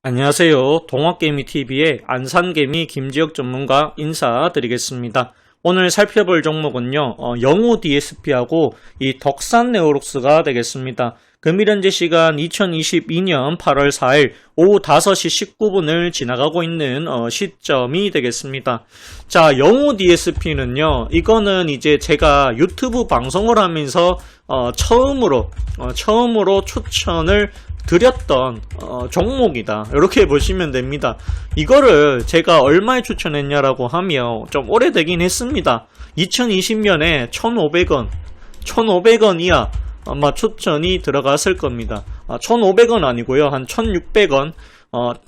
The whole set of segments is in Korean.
안녕하세요. 동학개미TV의 안산개미 김지혁 전문가 인사드리겠습니다. 오늘 살펴볼 종목은요, 영우 DSP하고 이 덕산 네오록스가 되겠습니다. 금일 현재 시간 2022년 8월 4일 오후 5시 19분을 지나가고 있는 시점이 되겠습니다. 자, 영우 DSP는요, 이거는 이제 제가 유튜브 방송을 하면서 처음으로 추천을 드렸던 종목이다. 이렇게 보시면 됩니다. 이거를 제가 얼마에 추천했냐라고 하면 좀 오래되긴 했습니다. 2020년에 1,500원 이하 아마 추천이 들어갔을 겁니다. 1,500원 아니고요. 한 1,600원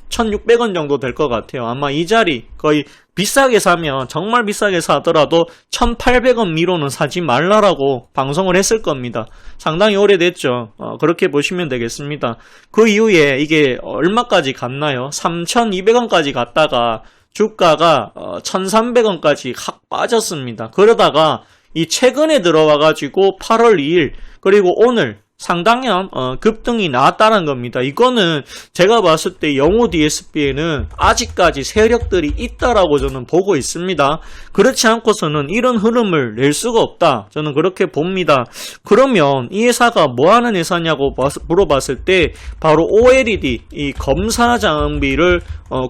1,600원 정도 될 것 같아요. 아마 이 자리 거의 비싸게 사면 정말 비싸게 사더라도 1,800원 미로는 사지 말라라고 방송을 했을 겁니다. 상당히 오래됐죠. 그렇게 보시면 되겠습니다. 그 이후에 이게 얼마까지 갔나요? 3,200원까지 갔다가 주가가 1,300원까지 확 빠졌습니다. 그러다가 이 최근에 들어와 가지고 8월 2일 그리고 오늘 상당한 급등이 나왔다는 겁니다. 이거는 제가 봤을 때 영우 DSP에는 아직까지 세력들이 있다라고 저는 보고 있습니다. 그렇지 않고서는 이런 흐름을 낼 수가 없다. 저는 그렇게 봅니다. 그러면 이 회사가 뭐 하는 회사냐고 물어봤을 때 바로 OLED 이 검사 장비를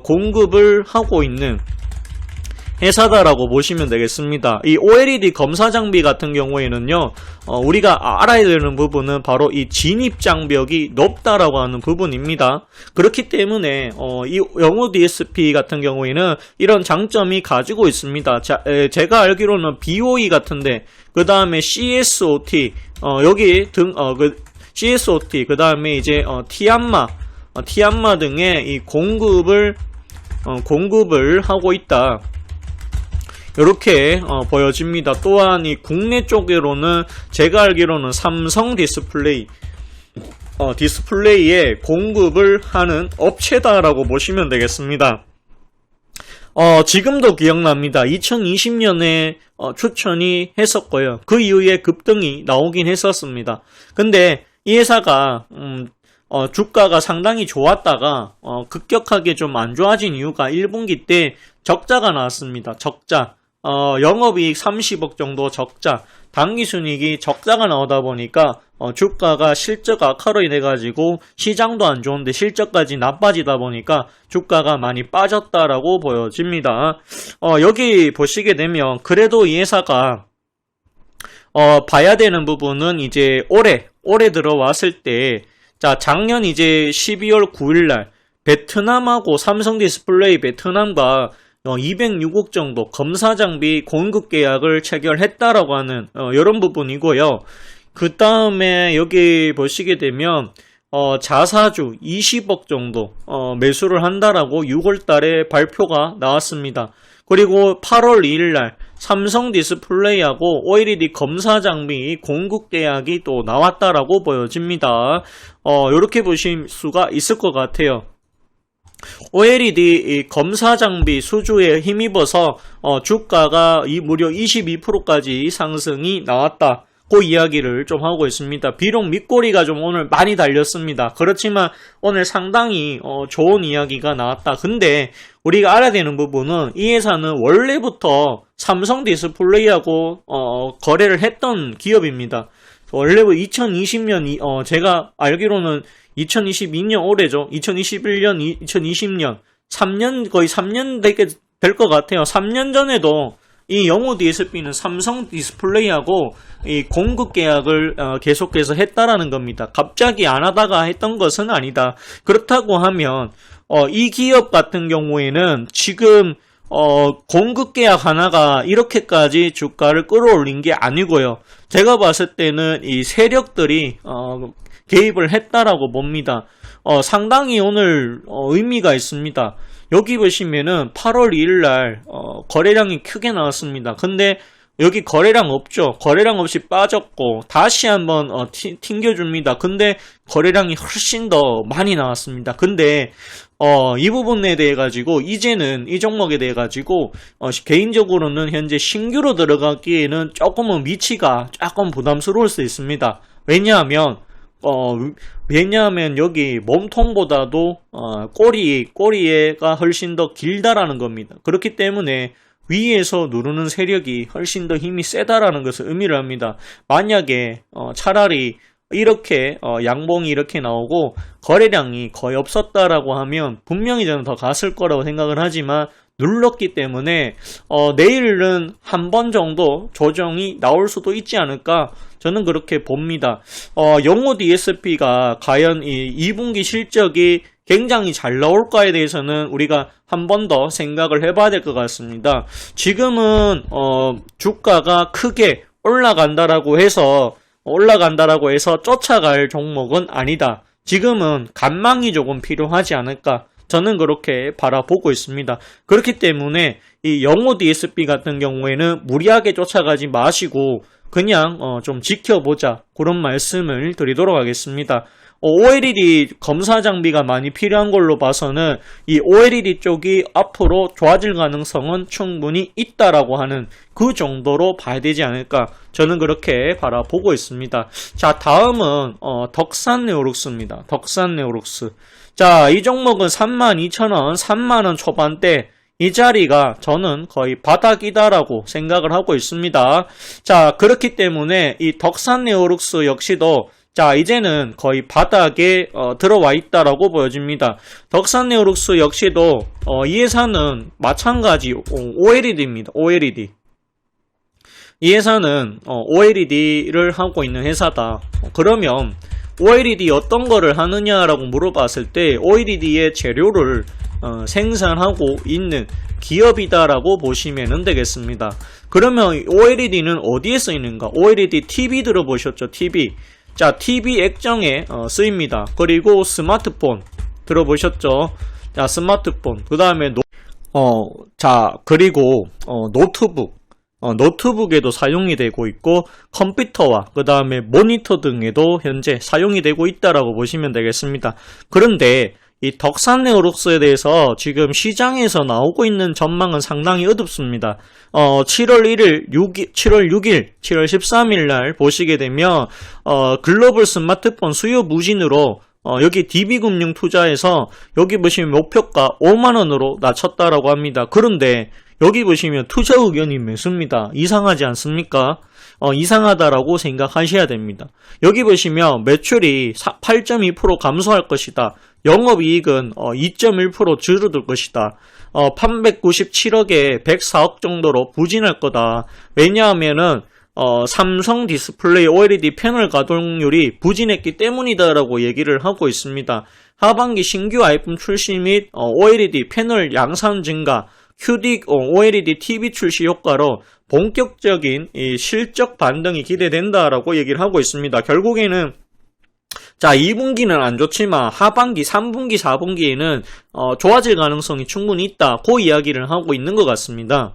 공급을 하고 있는 회사다라고 보시면 되겠습니다. 이 OLED 검사 장비 같은 경우에는요, 우리가 알아야 되는 부분은 바로 이 진입 장벽이 높다라고 하는 부분입니다. 그렇기 때문에 이 영우 DSP 같은 경우에는 이런 장점이 가지고 있습니다. 자, 제가 알기로는 BOE 같은데 그 다음에 CSOT 여기 CSOT 그 다음에 이제 티안마 등의 이 공급을 하고 있다. 이렇게 보여집니다. 또한 이 국내 쪽으로는 제가 알기로는 삼성 디스플레이에 공급을 하는 업체다라고 보시면 되겠습니다. 지금도 기억납니다. 2020년에 추천이 했었고요. 그 이후에 급등이 나오긴 했었습니다. 근데 이 회사가 주가가 상당히 좋았다가 급격하게 좀 안 좋아진 이유가 1분기 때 적자가 나왔습니다. 적자. 영업이익 30억 정도 적자, 당기순이익이 적자가 나오다 보니까 주가가 실적 악화로 인해 가지고 시장도 안 좋은데 실적까지 나빠지다 보니까 주가가 많이 빠졌다라고 보여집니다. 여기 보시게 되면 그래도 이 회사가 봐야 되는 부분은 이제 올해 들어왔을 때, 자, 작년 이제 12월 9일날 베트남하고 삼성 디스플레이 베트남과 206억 정도 검사 장비 공급 계약을 체결했다라고 하는 이런 부분이고요. 그 다음에 여기 보시게 되면 자사주 20억 정도 매수를 한다라고 6월 달에 발표가 나왔습니다. 그리고 8월 2일 날 삼성 디스플레이하고 OLED 검사 장비 공급 계약이 또 나왔다라고 보여집니다. 이렇게 보실 수가 있을 것 같아요. OLED 검사 장비 수주에 힘입어서 주가가 무려 22%까지 상승이 나왔다. 그 이야기를 좀 하고 있습니다. 비록 밑꼬리가 좀 오늘 많이 달렸습니다. 그렇지만 오늘 상당히 좋은 이야기가 나왔다. 근데 우리가 알아야 되는 부분은 이 회사는 원래부터 삼성 디스플레이하고 거래를 했던 기업입니다. 원래부터 2020년 제가 알기로는 2022년 올해죠. 2021년, 2020년 3년 거의 3년 될 것 같아요. 3년 전에도 이 영우 DSP는 삼성 디스플레이하고 이 공급 계약을 계속해서 했다라는 겁니다. 갑자기 안 하다가 했던 것은 아니다. 그렇다고 하면 이 기업 같은 경우에는 지금 공급 계약 하나가 이렇게까지 주가를 끌어올린 게 아니고요. 제가 봤을 때는 이 세력들이 개입을 했다라고 봅니다. 상당히 오늘 의미가 있습니다. 여기 보시면은 8월 2일 날 거래량이 크게 나왔습니다. 근데 여기 거래량 없죠. 거래량 없이 빠졌고 다시 한번 튕겨줍니다. 근데 거래량이 훨씬 더 많이 나왔습니다. 근데 이 부분에 대해 가지고 이제는 이 종목에 대해 가지고 개인적으로는 현재 신규로 들어가기에는 조금은 위치가 조금 부담스러울 수 있습니다. 왜냐하면 왜냐하면 여기 몸통보다도 꼬리가 훨씬 더 길다라는 겁니다. 그렇기 때문에 위에서 누르는 세력이 훨씬 더 힘이 세다라는 것을 의미를 합니다. 만약에 차라리 이렇게 양봉이 이렇게 나오고 거래량이 거의 없었다라고 하면 분명히 저는 더 갔을 거라고 생각을 하지만 눌렀기 때문에 내일은 한 번 정도 조정이 나올 수도 있지 않을까 저는 그렇게 봅니다. 영호 DSP가 과연 이 2분기 실적이 굉장히 잘 나올까에 대해서는 우리가 한 번 더 생각을 해봐야 될 것 같습니다. 지금은 주가가 크게 올라간다라고 해서 쫓아갈 종목은 아니다. 지금은 간망이 조금 필요하지 않을까 저는 그렇게 바라보고 있습니다. 그렇기 때문에 이 영호 DSP 같은 경우에는 무리하게 쫓아가지 마시고 그냥 좀 지켜보자 그런 말씀을 드리도록 하겠습니다. OLED 검사 장비가 많이 필요한 걸로 봐서는 이 OLED 쪽이 앞으로 좋아질 가능성은 충분히 있다라고 하는 그 정도로 봐야 되지 않을까 저는 그렇게 바라보고 있습니다. 자, 다음은 덕산네오룩스입니다. 덕산네오룩스. 자, 이 종목은 32,000원, 3만원 초반대 이 자리가 저는 거의 바닥이다라고 생각을 하고 있습니다. 자, 그렇기 때문에 이 덕산네오룩스 역시도 자, 이제는 거의 바닥에 들어와 있다라고 보여집니다. 덕산네오룩스 역시도 이 회사는 마찬가지 OLED입니다. OLED. 이 회사는 OLED를 하고 있는 회사다. 그러면 OLED 어떤 거를 하느냐라고 물어봤을 때 OLED의 재료를 생산하고 있는 기업이다라고 보시면 되겠습니다. 그러면 OLED는 어디에 쓰이는가? OLED TV 들어보셨죠? TV. 자, TV 액정에 쓰입니다. 그리고 스마트폰 들어보셨죠? 자, 스마트폰. 그 다음에 그리고 노트북. 노트북에도 사용이 되고 있고 컴퓨터와 그 다음에 모니터 등에도 현재 사용이 되고 있다라고 보시면 되겠습니다. 그런데 이 덕산네오룩스에 대해서 지금 시장에서 나오고 있는 전망은 상당히 어둡습니다. 7월 6일, 7월 13일 날 보시게 되면 글로벌 스마트폰 수요 무진으로 여기 DB금융 투자에서 여기 보시면 목표가 5만원으로 낮췄다라고 합니다. 그런데 여기 보시면 투자 의견이 매수입니다. 이상하지 않습니까? 이상하다라고 생각하셔야 됩니다. 여기 보시면 매출이 8.2% 감소할 것이다. 영업이익은 2.1% 줄어들 것이다. 397억에 104억 정도로 부진할 거다. 왜냐하면은 삼성 디스플레이 OLED 패널 가동률이 부진했기 때문이다라고 얘기를 하고 있습니다. 하반기 신규 아이폰 출시 및 OLED 패널 양산 증가, QD OLED TV 출시 효과로 본격적인 이 실적 반등이 기대된다라고 얘기를 하고 있습니다. 결국에는 자, 2분기는 안 좋지만 하반기, 3분기, 4분기에는 좋아질 가능성이 충분히 있다. 그 이야기를 하고 있는 것 같습니다.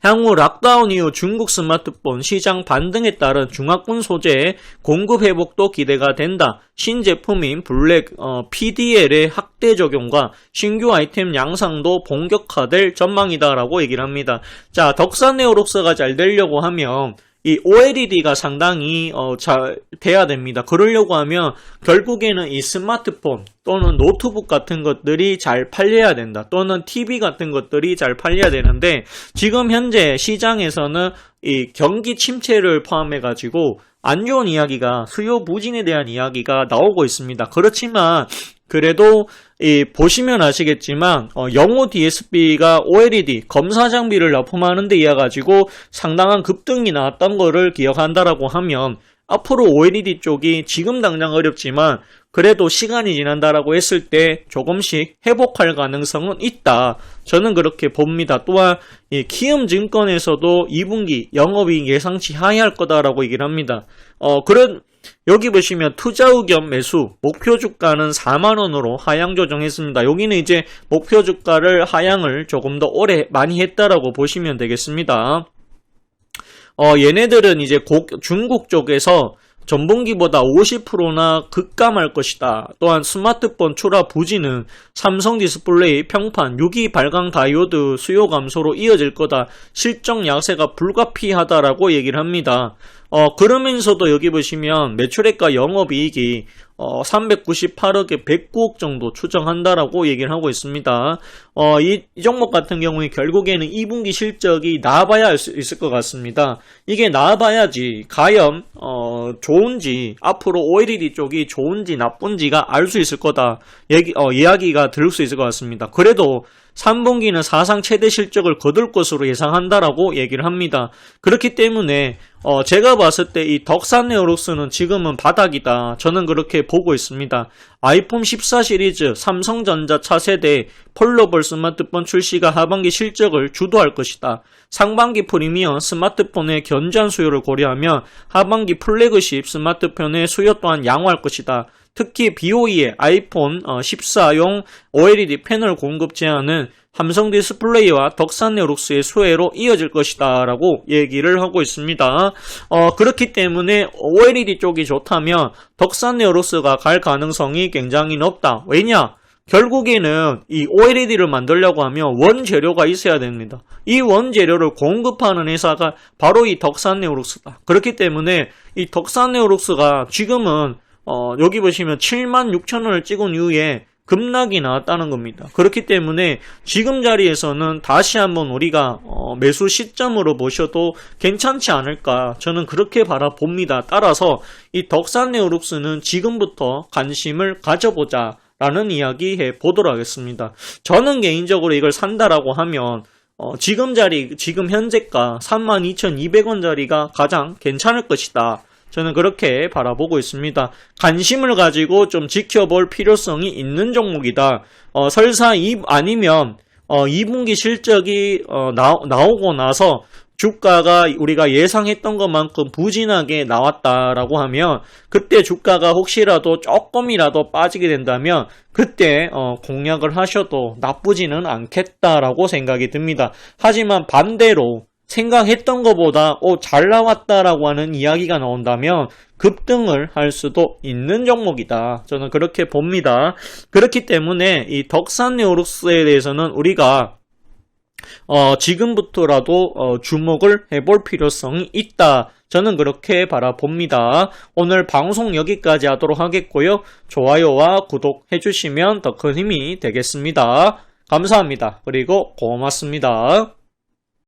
향후 락다운 이후 중국 스마트폰 시장 반등에 따른 중화권 소재의 공급 회복도 기대가 된다. 신제품인 블랙 PDL의 확대 적용과 신규 아이템 양상도 본격화될 전망이다라고 얘기를 합니다. 자, 덕산네오룩스가 잘 되려고 하면 이 OLED가 상당히 잘 돼야 됩니다. 그러려고 하면 결국에는 이 스마트폰 또는 노트북 같은 것들이 잘 팔려야 된다. 또는 TV 같은 것들이 잘 팔려야 되는데 지금 현재 시장에서는 이 경기 침체를 포함해 가지고 안 좋은 이야기가 수요 부진에 대한 이야기가 나오고 있습니다. 그렇지만 그래도 보시면 아시겠지만 영호 DSP가 OLED 검사 장비를 납품하는 데 이어 가지고 상당한 급등이 나왔던 거를 기억한다라고 하면 앞으로 OLED 쪽이 지금 당장 어렵지만 그래도 시간이 지난다라고 했을 때 조금씩 회복할 가능성은 있다. 저는 그렇게 봅니다. 또한 이 키움증권에서도 2분기 영업이익 예상치 하회할 거다라고 얘기를 합니다. 여기 보시면 투자 의견 매수 목표 주가는 4만원으로 하향 조정했습니다. 여기는 이제 목표 주가를 하향을 조금 더 오래 많이 했다라고 보시면 되겠습니다. 얘네들은 이제 중국 쪽에서 전분기보다 50%나 급감할 것이다. 또한 스마트폰 출하 부진은 삼성 디스플레이 평판 6기 발광 다이오드 수요 감소로 이어질 거다. 실적 약세가 불가피하다라고 얘기를 합니다. 그러면서도 여기 보시면 매출액과 영업이익이 398억에 109억 정도 추정한다라고 얘기를 하고 있습니다. 이 종목 같은 경우에 결국에는 2분기 실적이 나와봐야 알 수 있을 것 같습니다. 이게 나와봐야지 과연 좋은지 앞으로 OLED 쪽이 좋은지 나쁜지가 알 수 있을 거다. 이야기가 들을 수 있을 것 같습니다. 그래도 3분기는 사상 최대 실적을 거둘 것으로 예상한다라고 얘기를 합니다. 그렇기 때문에 제가 봤을 때 이 덕산네오룩스는 지금은 바닥이다. 저는 그렇게 보고 있습니다. 아이폰 14 시리즈, 삼성전자 차세대 폴더블 스마트폰 출시가 하반기 실적을 주도할 것이다. 상반기 프리미엄 스마트폰의 견조한 수요를 고려하면 하반기 플래그십 스마트폰의 수요 또한 양호할 것이다. 특히 BOE의 아이폰 14용 OLED 패널 공급 제한은 삼성 디스플레이와 덕산네오룩스의 수혜로 이어질 것이다 라고 얘기를 하고 있습니다. 그렇기 때문에 OLED 쪽이 좋다면 덕산네오룩스가 갈 가능성이 굉장히 높다. 왜냐? 결국에는 이 OLED를 만들려고 하면 원재료가 있어야 됩니다. 이 원재료를 공급하는 회사가 바로 이 덕산네오룩스다. 그렇기 때문에 이 덕산네오룩스가 지금은 여기 보시면 76,000원을 찍은 이후에 급락이 나왔다는 겁니다. 그렇기 때문에 지금 자리에서는 다시 한번 우리가 매수 시점으로 보셔도 괜찮지 않을까 저는 그렇게 바라봅니다. 따라서 이 덕산네오룩스는 지금부터 관심을 가져보자 라는 이야기 해보도록 하겠습니다. 저는 개인적으로 이걸 산다라고 하면 지금 현재가 32,200원짜리가 가장 괜찮을 것이다. 저는 그렇게 바라보고 있습니다. 관심을 가지고 좀 지켜볼 필요성이 있는 종목이다. 설사 아니면 2분기 실적이 나오고 나서 주가가 우리가 예상했던 것만큼 부진하게 나왔다라고 하면 그때 주가가 혹시라도 조금이라도 빠지게 된다면 그때 공략을 하셔도 나쁘지는 않겠다라고 생각이 듭니다. 하지만 반대로 생각했던 것보다 잘 나왔다라고 하는 이야기가 나온다면 급등을 할 수도 있는 종목이다. 저는 그렇게 봅니다. 그렇기 때문에 이 덕산네오룩스에 대해서는 우리가 지금부터라도 주목을 해볼 필요성이 있다. 저는 그렇게 바라봅니다. 오늘 방송 여기까지 하도록 하겠고요. 좋아요와 구독 해주시면 더 큰 힘이 되겠습니다. 감사합니다. 그리고 고맙습니다.